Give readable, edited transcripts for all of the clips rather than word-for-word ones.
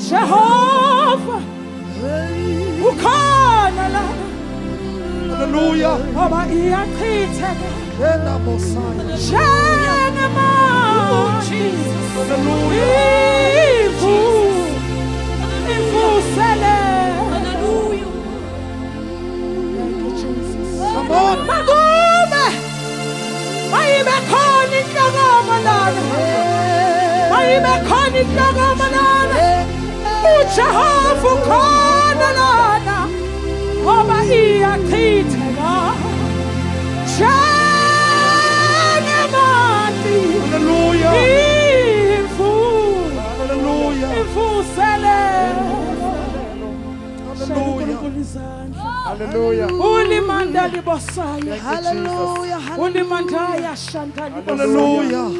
Jehovah ukhona lana. Hallelujah. Ngoba iyachitheka Yena Mosiah. njengamanzi. Ivusele. Thank you, Jesus. Come on. Makube mayibe khona inhlangano lana. Mayibe khona inhlangano lana. uJehova ukhona lana. Ngoba iyachitheka njengamanzi. Hallelujah. Hallelujah. Ivusele. Hallelujah. Ulimanda libosaya. Hallelujah. Ulimandaya shantali. Hallelujah.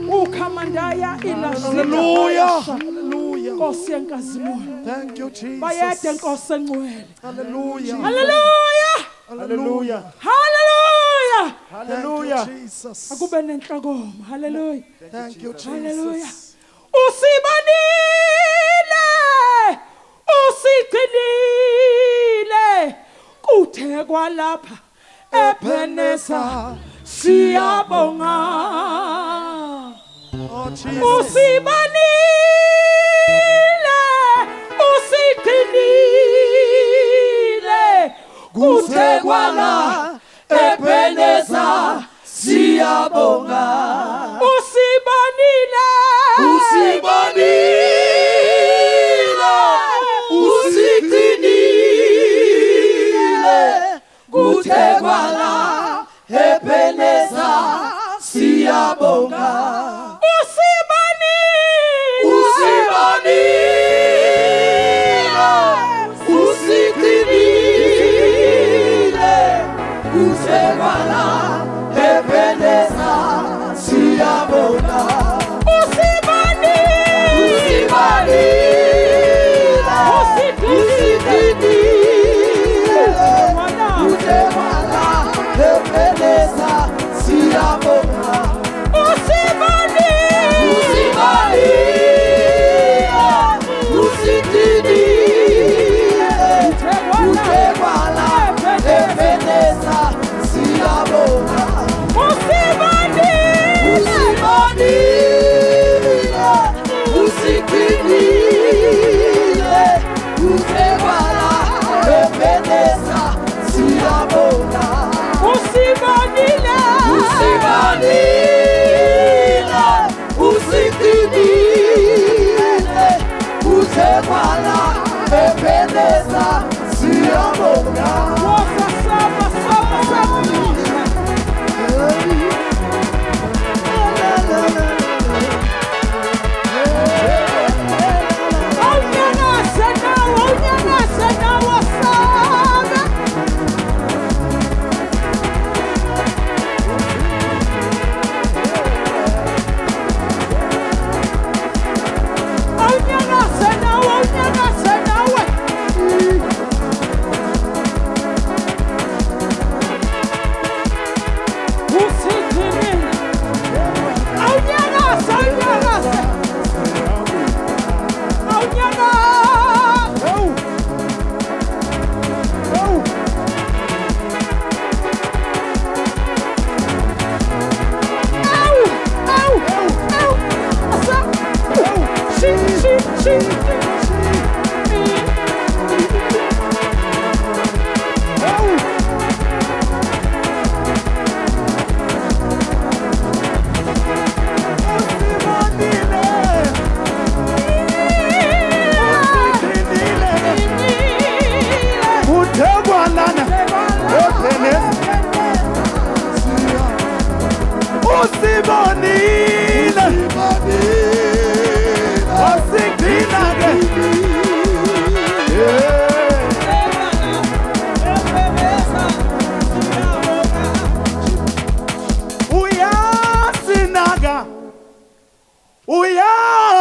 Ukhamandaya Hallelujah. Hallelujah. Nkosi yenkazimulo. Thank you, Jesus. Bayede nkosi engcwele. Hallelujah. Hallelujah. Hallelujah. Hallelujah. Hallelujah. Jesus. Akube nenhlokoma. Hallelujah. Thank you, Hallelujah. Jesus. Usibanile. Usigcinile. Kuthe kwalapha ePhenesa siyabonga. Oh, Jesus. Usibanile. Usigcinile. Kuthe kwalapha ePhenesa siyabonga. Usibanile. Usigcinile, kuthe kwala ePhenesa siyabonga. Usigcinile, kuthe kwala ePhenesa siyabonga.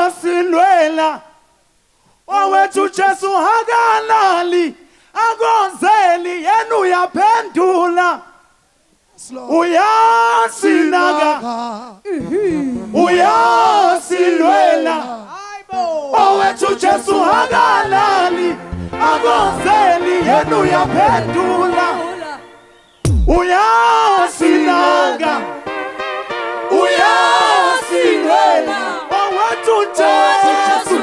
Uyasilwela owethu Jesu hakalali akonzeli yena uyaphendula uyasinaka uyasilwela owethu Jesu hakalali akonzeli yenu yaphendula uyasinaka uyasinwela owethu Jesu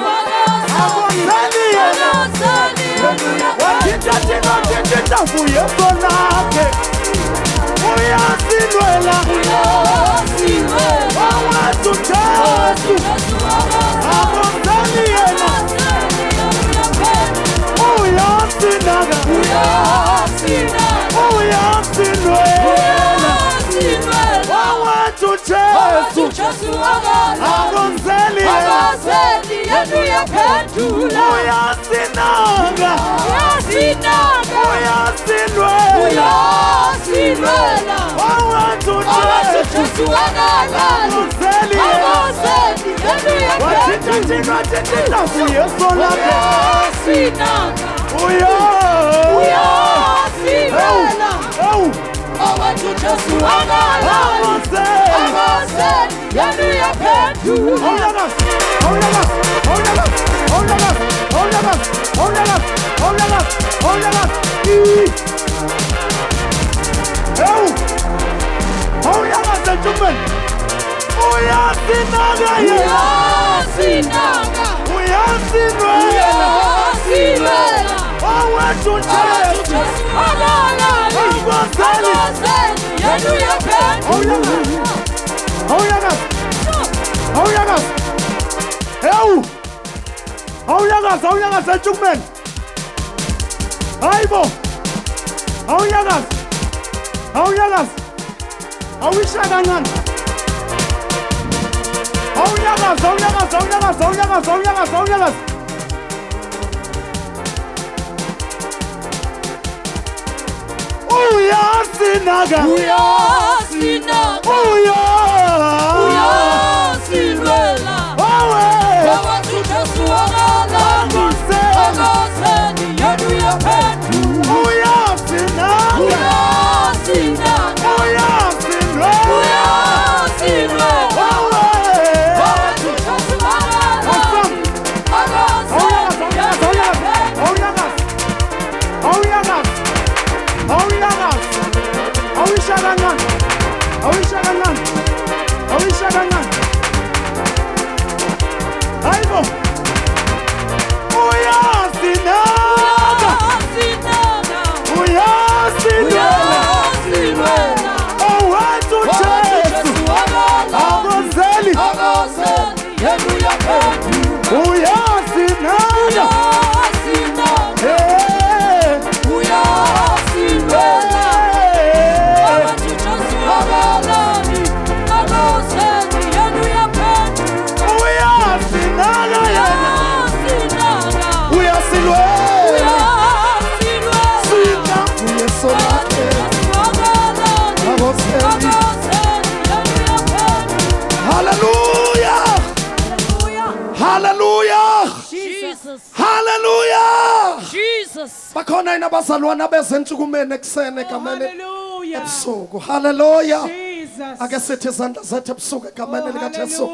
akonzeli yenu wathinta vuyeso lakhe uyasinwela owethu Jesu akonzeli yenu uyasinaka uyasinwela owethu Jesu akonzeli yenu uyasinaka uyasinwela owethu Jesu akonzeli wathinta vuyeso lakhe bakhona inabazalwana bezentshukumene eksene egameni ebusuku. Haleluya. Ake sithi izandla zethu ebusuku egameni likaJesu.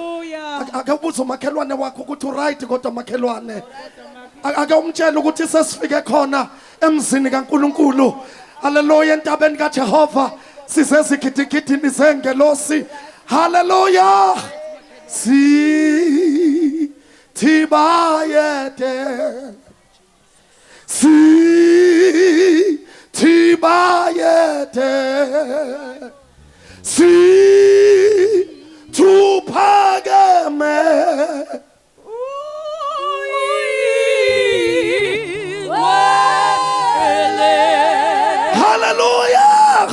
Ake ubuze umakhelwane wakho ukuthi uright kodwa makhelwane. Ake umtshele ukuthi sesifike khona emzini kaNkuluNkulu. Haleluya, entabeni kaJehova sisezigidigidini zengelosi. Haleluya. Tibayete tuphakeme hallelujah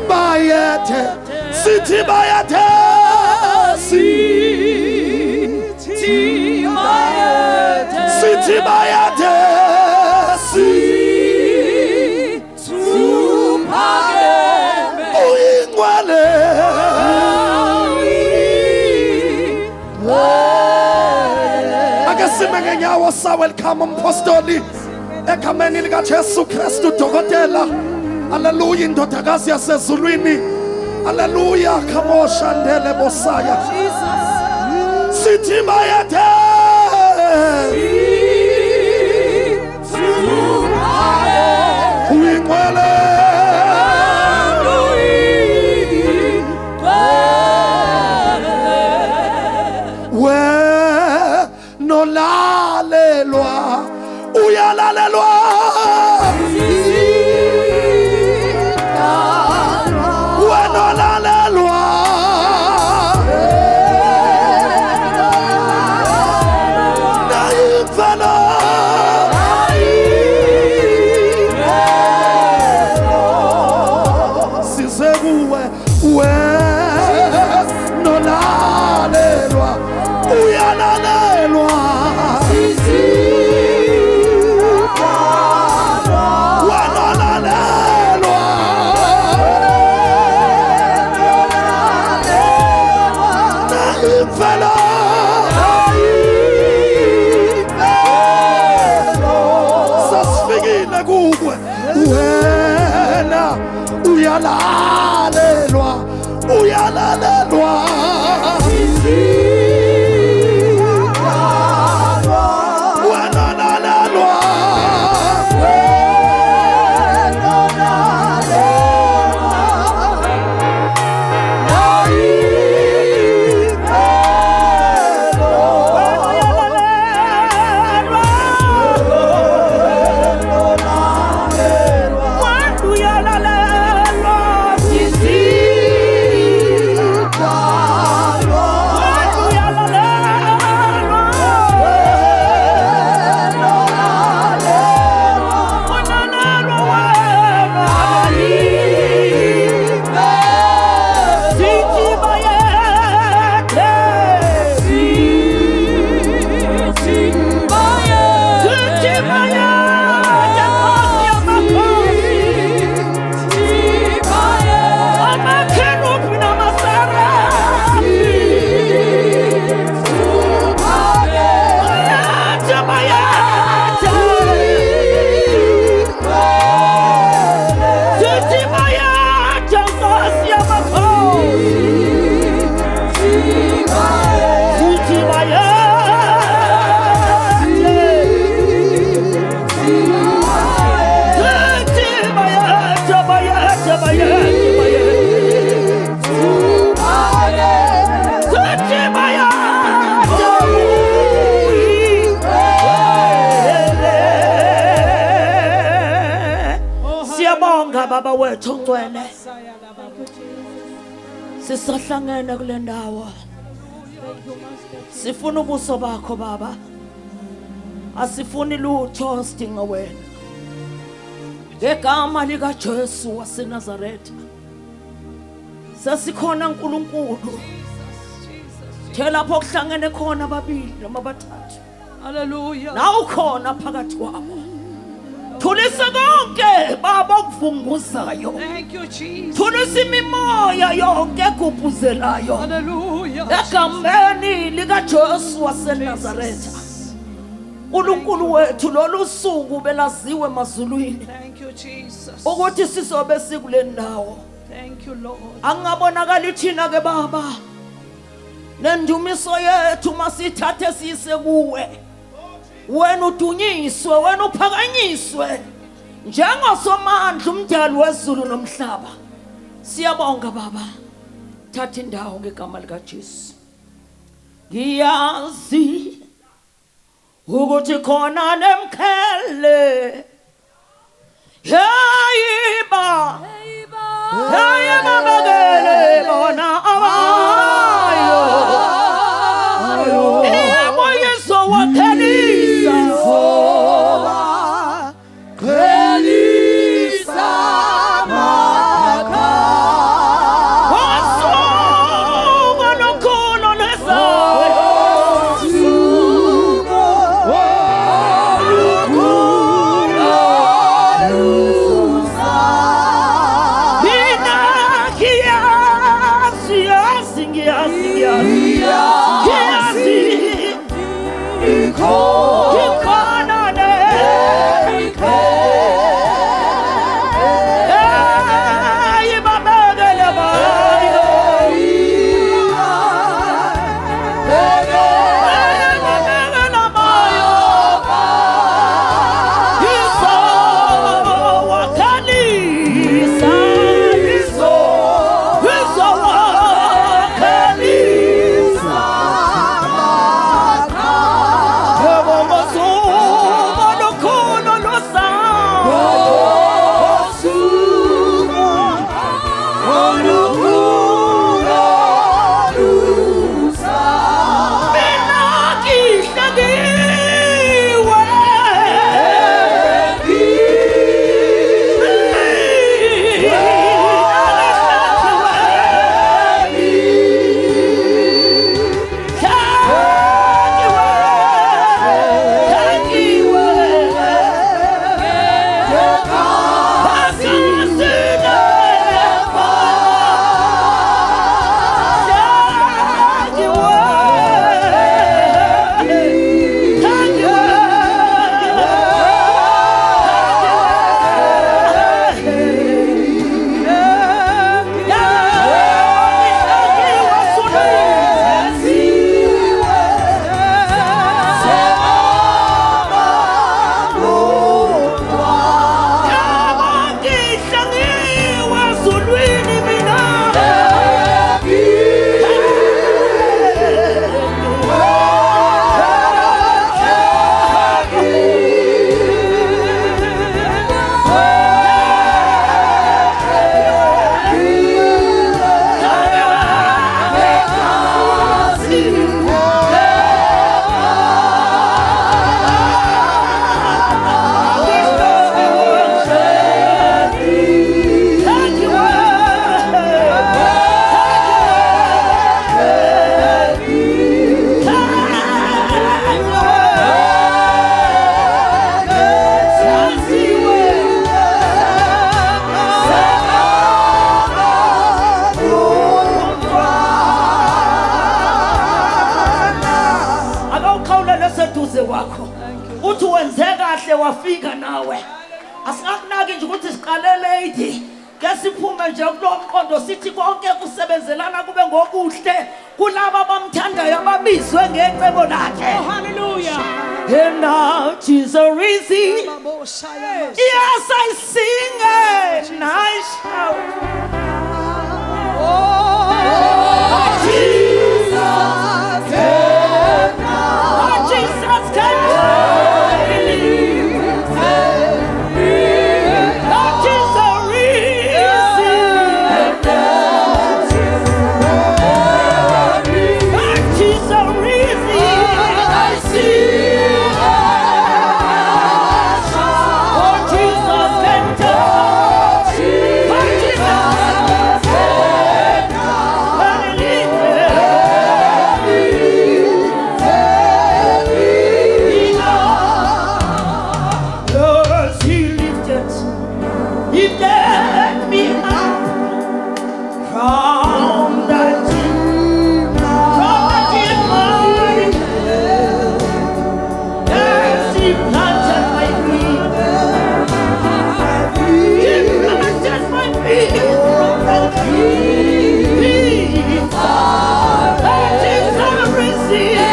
bayete uyingwale akasime ngenyawo sawelcome umpostoli egameni likaJesu Kristu dokotela. Haleluya, indodakazi yasezulwini. Haleluya, kamosha ndele bosaya. sithi bayethe uyingcwele nolalelwa uyalalelwa wenolalelwa nayimfela size kuwe wenolalelwa uyalalelwa sasifikile kuwe wena uyalalelwa uyalalelwa Baba wethu ngcwele sisahlangene kule ndawo sifuna ubuso bakho baba asifuni lutho sidinga wena ngegama lika Jesu waseNazaretha sasikhona uNkulunkulu the lapho kuhlangene khona ababili noma abathathu Hallelujah. nawu khona phakathi kwabo thulisa konke baba okuvunguzayo Thank you, Jesus. thulisa imimoya yonke egubhuzelayo Hallelujah. egameni lika Jesu waseNazaretha uNkulunkulu wethu lolu suku belaziwe emazulwini Thank you, Jesus. ukuthi sizobe sikule ndawo Thank you, Lord. angabonakali thina ke baba nendumiso yethu masithathe sise kuwe wena udunyiswe wena uphakanyiswe njengosomandla umdali wezulu nomhlaba siyabonga baba thatha indawo ngegama lika Jesu ngiyazi ukuthi khona nemkhele heyiba heyiba bakele bona abayo emoyeso wakhelisa Hey, wakho uthi wenze kahle wafika nawe asingakunaki nje ukuthi siqale late ke siphume nje kulo mqondo sithi konke kusebenzelana kube ngokuhle kulabo abamthandayo ababizwe ngecebo lakhe. Oh, hallelujah. And now Jesus risen. Yes, I sing and I shout. Oh, Jesus came now. Oh, Jesus came now. Oh, Jesus risen. Oh, Jesus risen. I see. Oh, Jesus came down. Oh, Jesus came down. Yes, he lifted me up from the deep mine. Yes, he planted my feet. He planted my feet from the deep. That is how I receive.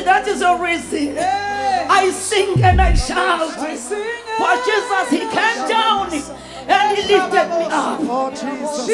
That is a reason. I sing and I shout. For Jesus, he came down and he lifted me up. Oh, Jesus.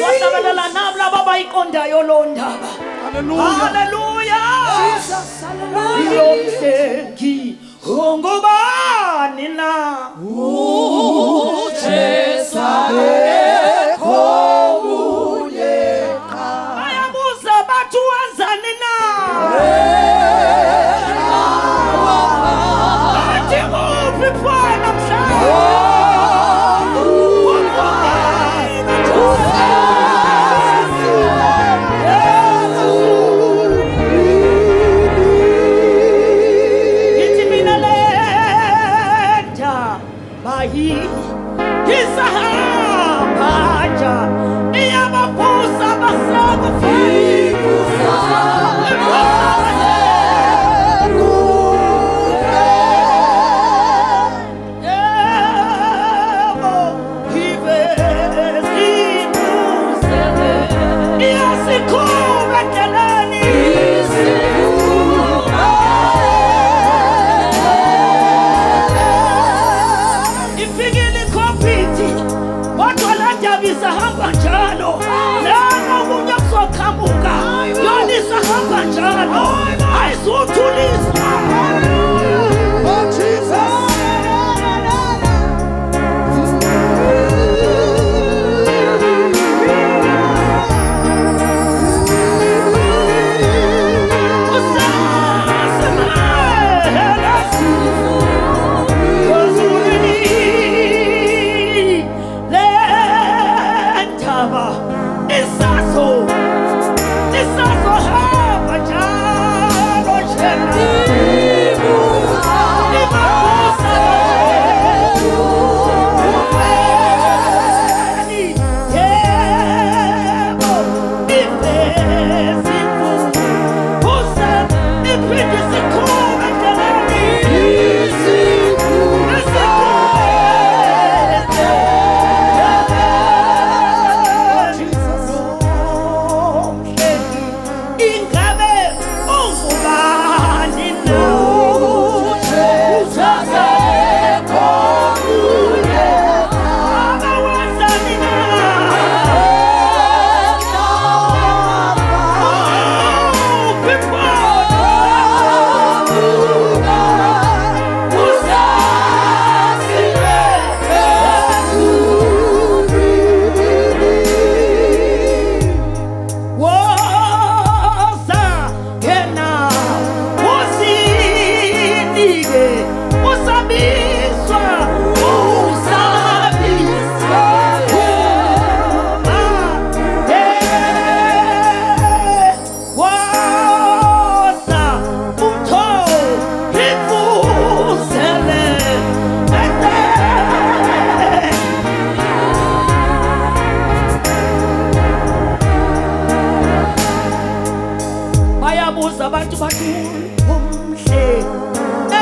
bayabuza abantu bathule umhle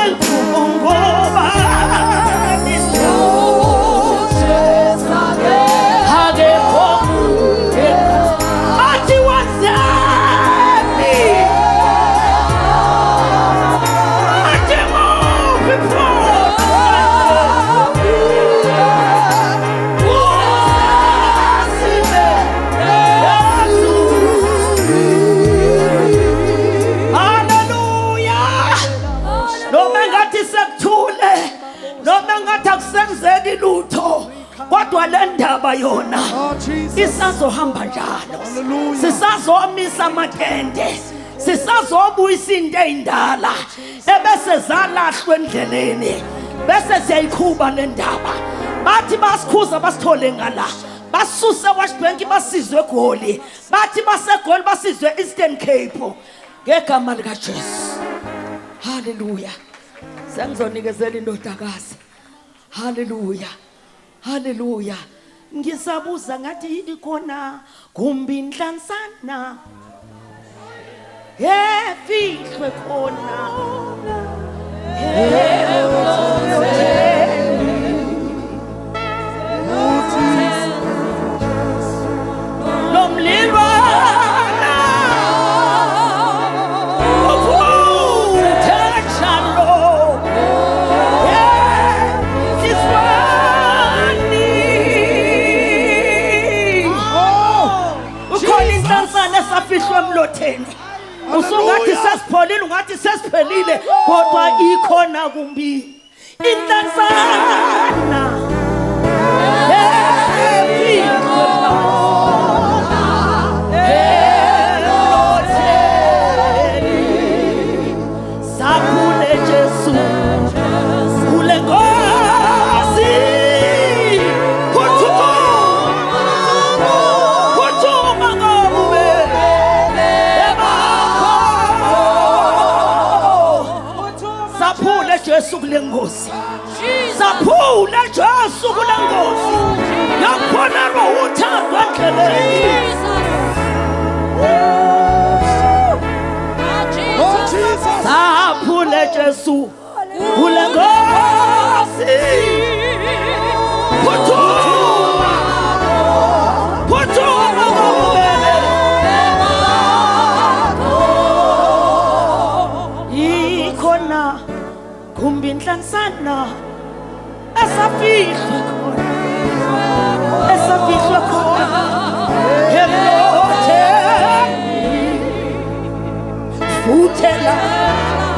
enkulu ngoba akekho athi wazani athi muphi noma ngathi akusenzeki lutho kodwa le ndaba yona isazohamba njalo sisazomisa amatende sisazobuyisa into ey'ndala ebese zalahlwa endleleni bese siyayiqhuba le ndaba bathi basikhuza basithole ngala basuse eWashbank basizwe eGoli bathi baseGoli basizwe Eastern Cape ngegama likaJesu. Haleluya. Sengizonikezela indodakazi. Haleluya. Haleluya. Ngisabuza ngathi yini khona kumbi inhlansana fihlwe khona nomlilwana safihlwe emlotheni usungathi sesipholile ungathi sesiphelile kodwa ikhona kumbi inhlansana saphule Jesu kule Nkosi Jesu kule Nkosi saphula Jesu kule Nkosi yakubonelwa uthando endleleni saphule Jesu kule Nkosi phuthuma ngobubele ikhona kumbi inhlansana esafihlwe khona futhela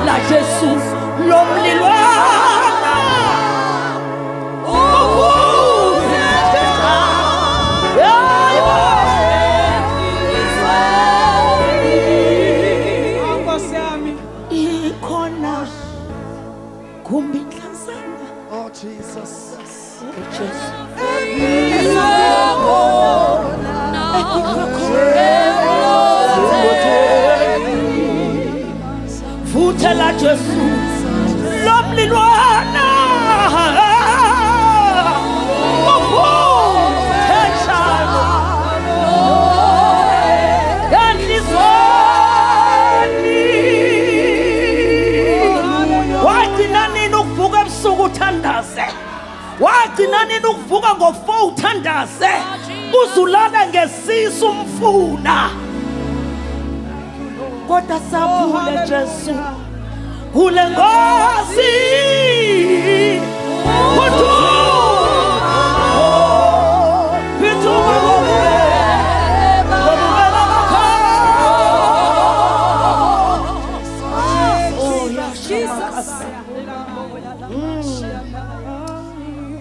la Jesu lomlilwana ikhona kumbi inhlansana Jesus. futhela Jesu lomlilwana uthandaze wagcina nini ukuvuka ngo4 uthandaze uzulala ngesisu umfuna kodwa saphule Jesu kule Nkosi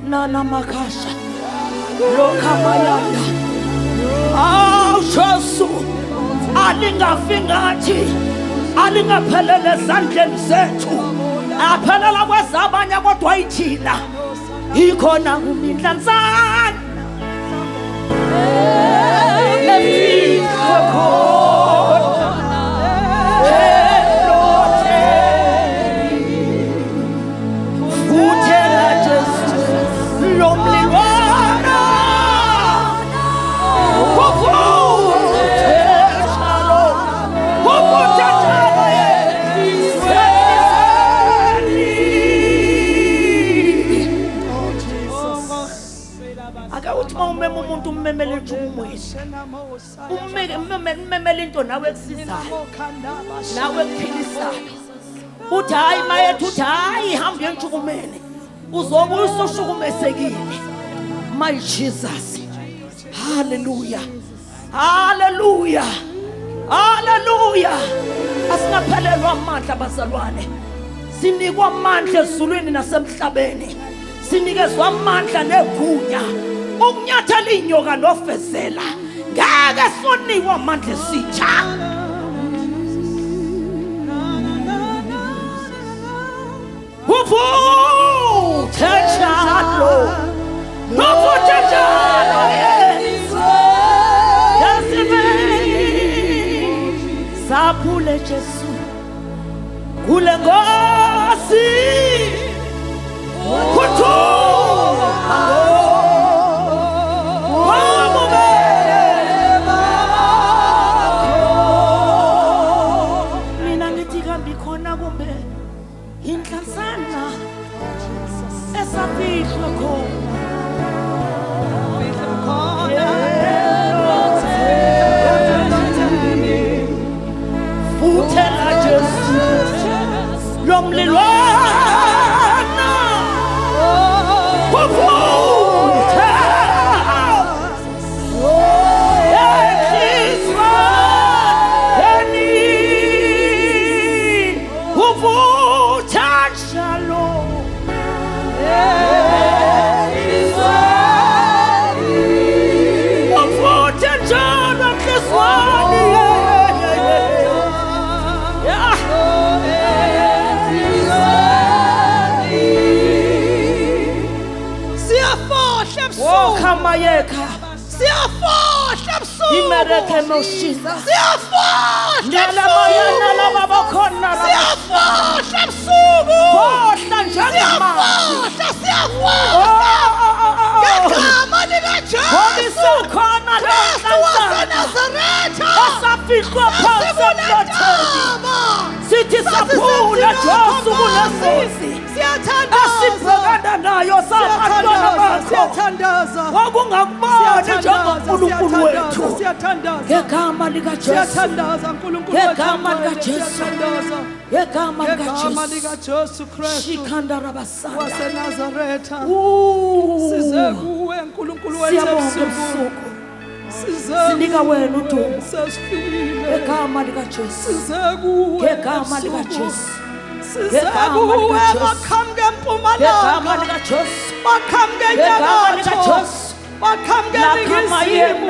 Nana makasha lokamayana Jesu alingafingathi alingaphelele ezandleni zethu aphelela kwezabanye kodwa yithina ikhona kumindlansana efihlwe khona futhela Jesu lomlilwana futhela umemele into nawe ekusizayo nawe ekuphilisayo uthi hayi mayethu uthi hayi hamba yentshukumene uzobuya usushukumesekile. My Jesus, hallelujah, hallelujah, hallelujah. Asingaphelelwa amandla bazalwane, sinikwa amandla ezulwini nasemhlabeni, sinikezwa amandla negunya ukunyathela inyoka nofezela. Ngeke sonikwa amandla esitsha. Uvuthe njalo, uvuthe njalo, saphule Jesu kule ngosi kuthuma mina ngithi kambi khona kumbe inhlanzana esafihlwe khona futhela Jesu lomlilwana kuvutha ekhiswa enini uvutha njalo uvutha njalo enhlisweni Kamayeka siyafohla busuku imereke noshiza siyafohla nalamayana labakhona siyafohla busuku fohla njengamanzi siyafohla ngegama lika Jesu khona laNazaretha asafihlwa phansi emlotheni sithi saphula Jesu kulesisi asibhekana nayo sabantwana bakho siyathandaza wakungakubona njengoNkulunkulu wethu ngegama lika Jesu siyathandaza uNkulunkulu ngegama lika Jesu ngegama lika Jesu Kristu shikhanda rabasanda waseNazaretha size kuwe uNkulunkulu wethu ebusuku sinika wena udumo sesifile ngegama lika Jesu size kuwe ngegama lika Jesu ngegama lika Jesu bakhamke enyakatho bakhamke eningizimu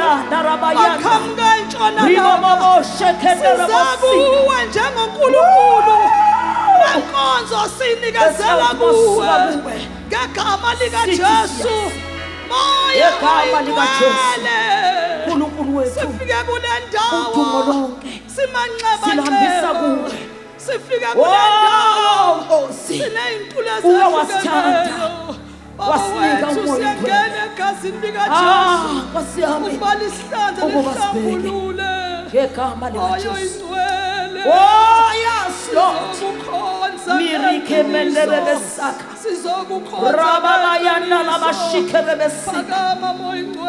bakhamke entshonalanga sizakuwe njengoNkulunkulu enkonzo sinikezela kuwe ngegama lika Jesu moya oyingcwele uNkulunkulu wethu sifike kule ndawo udumo lonke simanxeba silambisa kuwe sifika kule ndawo sineyintulo ezahlukeneyo wasinika umoya usiyangena egazini lika Jesu ubala isihlanza lihlambulule ngegama lika Jesu ingcwele yes Lord mirike mendele besaka rababayana labashikere besika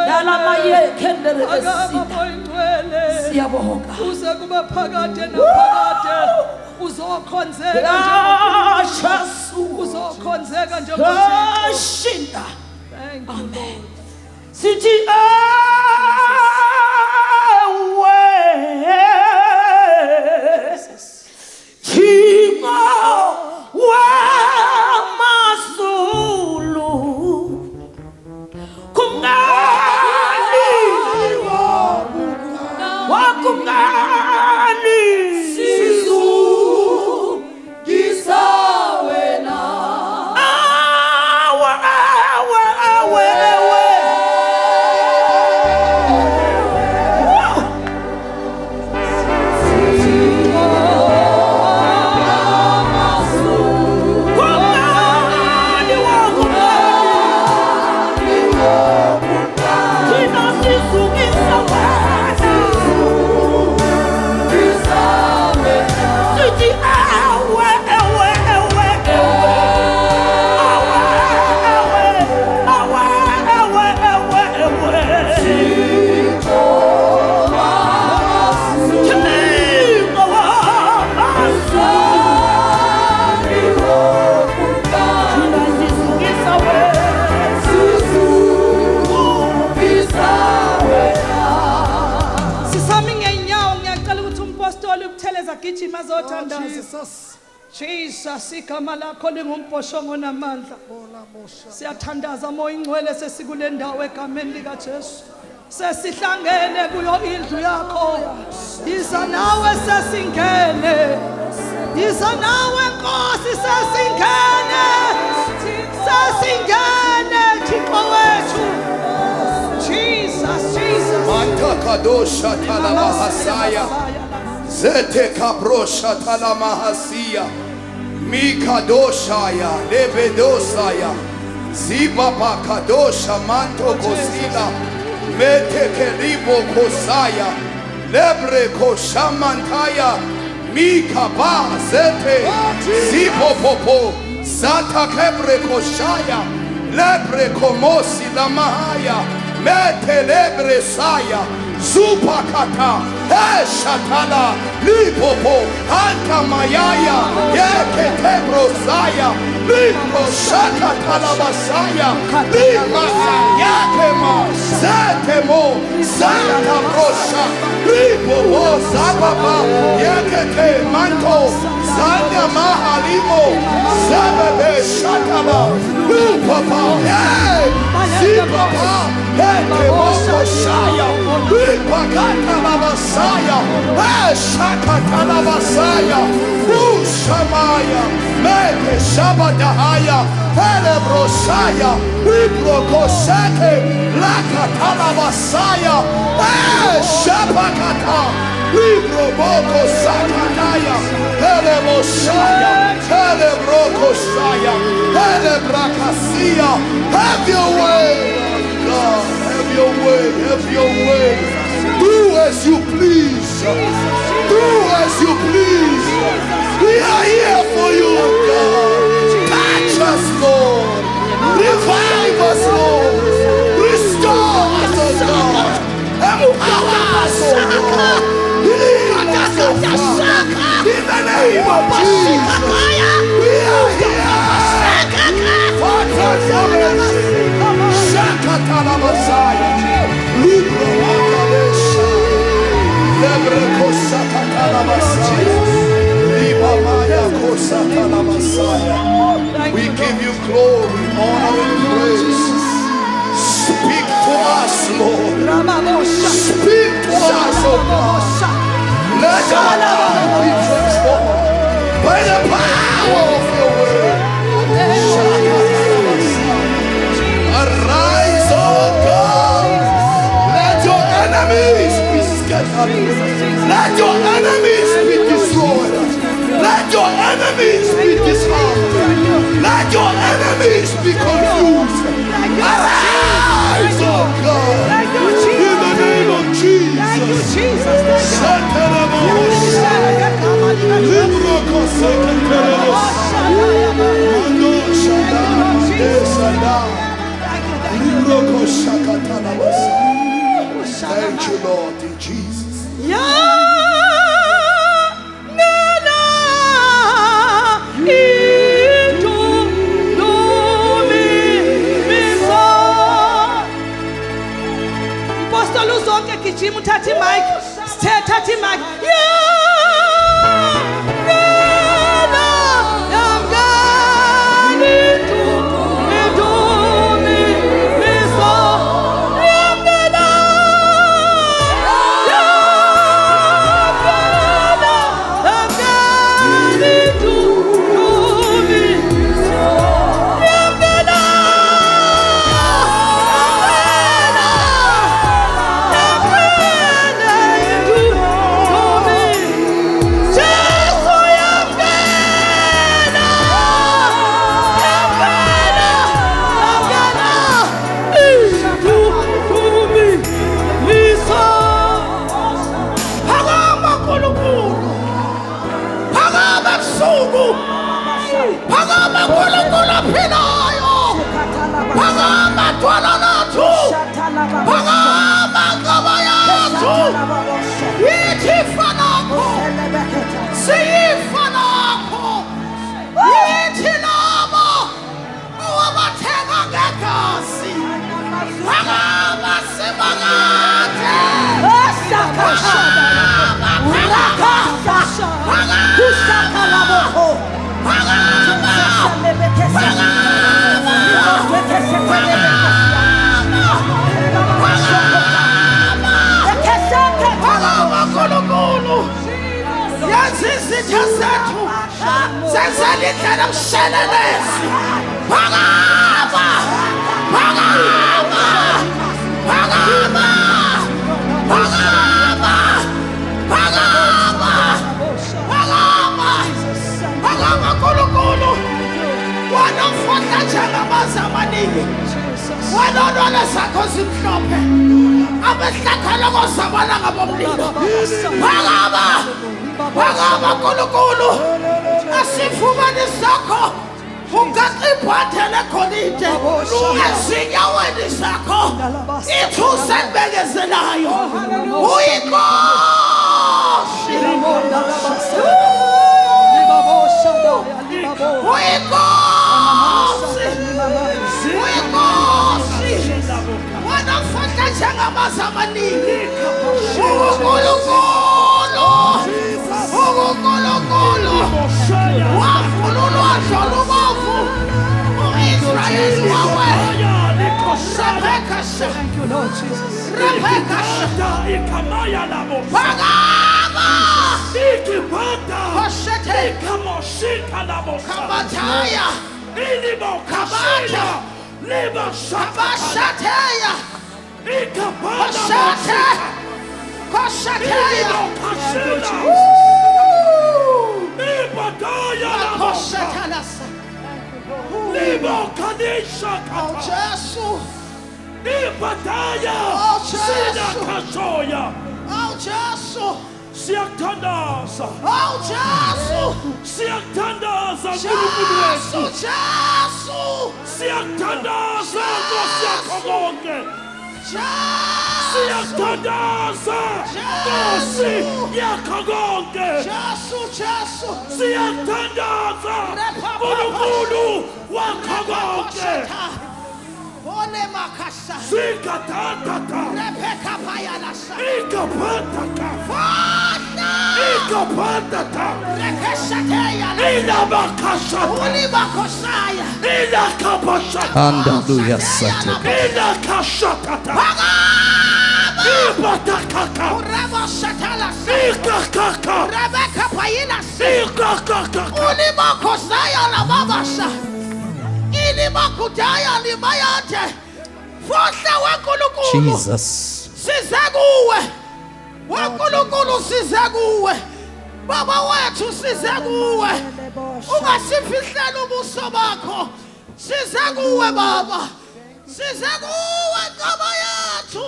dalamayekendele besika siyabonga uze kuba phakade naphakade uzokhonzeka Jesu uzokhonzeka njengoJesu shinda thank you Lord sithi Chima wa masulu kungani wa kungani sisu gisawena awe siyagijima Oh, zothandaza. Jesus. Jesus, igama lakho lingumbhoshongo namandla. Siyathandaza moya ingcwele sesikule ndawo egameni lika Jesu. Sesihlangene kuyo indlu yakho. Yiza nawe sesingene. Yiza nawe Nkosi sesingene. Sesingene Thixo wethu. Jesus, Jesus. Mantakadosha talamahasaya. Zete kabrosha talamahasia. Mikadoshaya lebedosaya. Zibaba kadosha manto kosila. Mete keribo kosaya. Lebre koshamantaya. Mikaba zete. Zipopopo. Zata kebre koshaya. Lebre komosi la mahaya. Mete lebre saya. Zupakata, Eshatala, Lipopo, Anta Mayaya, Yeketebro Saya, Lipo Shakatala Basaya, Limasa Yakema, Zatemo, Zata Brosha, Lipo Zababa, Yekete Manto, Zanda Mahalimo, Zabebe Shatala, Lupapa, Zipapa, Ekemo Shaya, Pakata Labasaya, Shakata Labasaya, Ushamaya, Meke Shabadahaya, Elebrosaya, Ibrokosete, Lakata Labasaya, Shapakata, Ibroboko Sakataya, Elebosaya, Elebrokosaya, Elebrakasia. Have your way, God, have your way, have your way. Do as you please. Do as you please. We are here for you, God. Touch us, Lord. Revive us, Lord. Restore us, oh God. Empower us, oh God. Heal us, oh God. In the name of Jesus. We are here for transformation. Shakatala Messiah. Libro we give you glory, honor, and praise. Speak to us, Lord. Speak to us, oh God. Let our life be transformed by the power of your word. Arise, oh God. Let your enemies be scattered. Let your enemies be destroyed. Let your enemies be disarmed. Let your enemies be confused. Arise, oh God. In the name of Jesus. Thank you, Jesus. Thank you, Lord, in Jesus. Gijima uthatha imic, sithatha imic. Hallelujah. Jesus. Baba wethu size kuwe ungasifihlela ubuso bakho size kuwe baba size kuwe ngaba yethu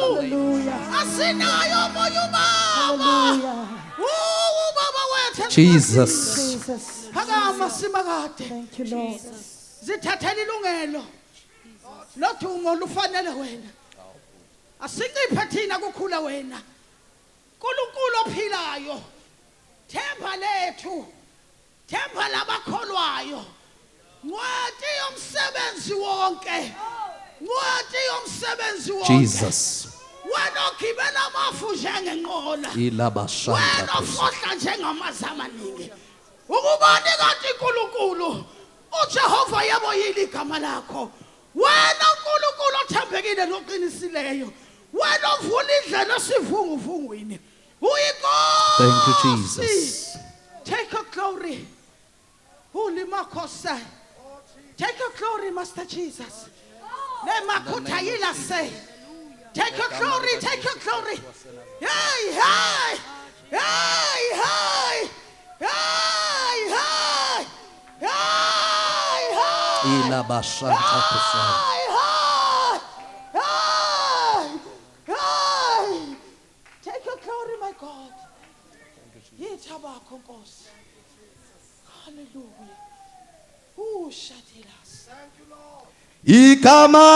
asinayo omunye ubaba baba wethu Jesus. phakama simakade zithathela ilungelo lodumo lufanele wena asinciphe thina kukhula wena uNkulunkulu ophilayo Themba lethu themba labakholwayo Ncwadi yomsebenzi wonke Ncwadi yomsebenzi wonke Jesus. Wena ogibela amafu njengenqola Ilabashanta. Wena ofohla njengamazamaningi Ukubani kanti uNkulunkulu uJehova yebo yili igama lakho Wena uNkulunkulu othembekile noqinisileyo Wena ovula indlela esivunguvungwini Thank you, Jesus. Take your glory. Holy Makosa. Take your glory, Master Jesus. Say. Take your glory, take your glory. Hey, hey, hey, hey, hey, hey, hey, hey, Take your glory, my God. Hallelujah. Shatilas. Thank you, Lord. Igama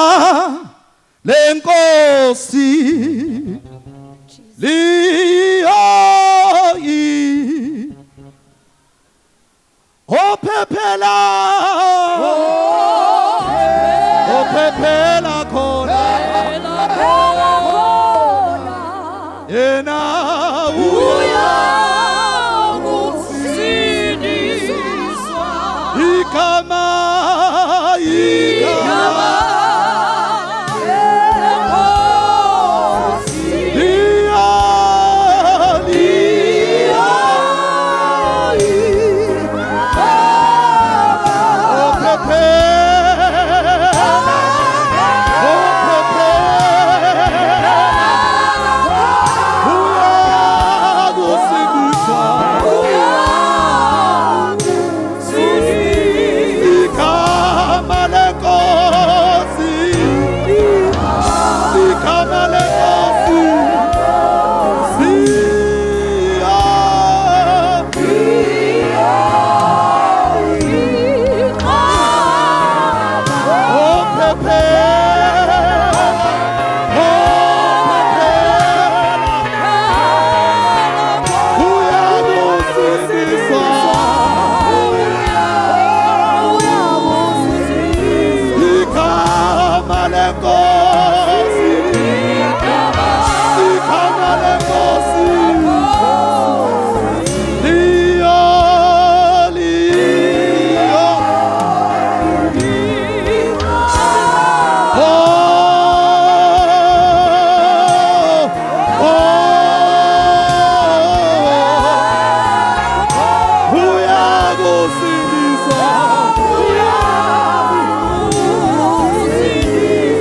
lenkosi liyoyi ophephela khona yena uya kusindisa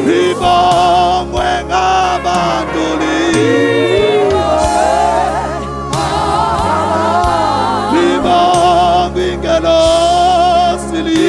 Libongwe ngabantuli Libongwe ngelosili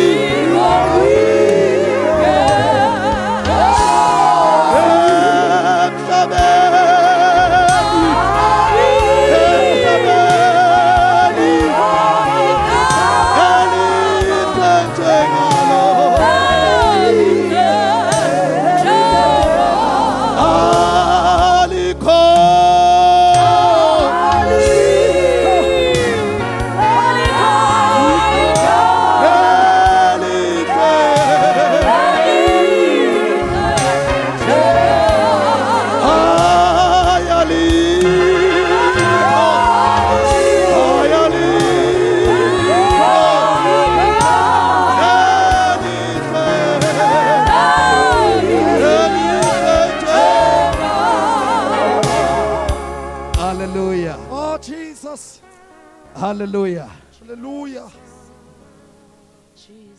Hallelujah. Oh, Jesus. Hallelujah. Jesus.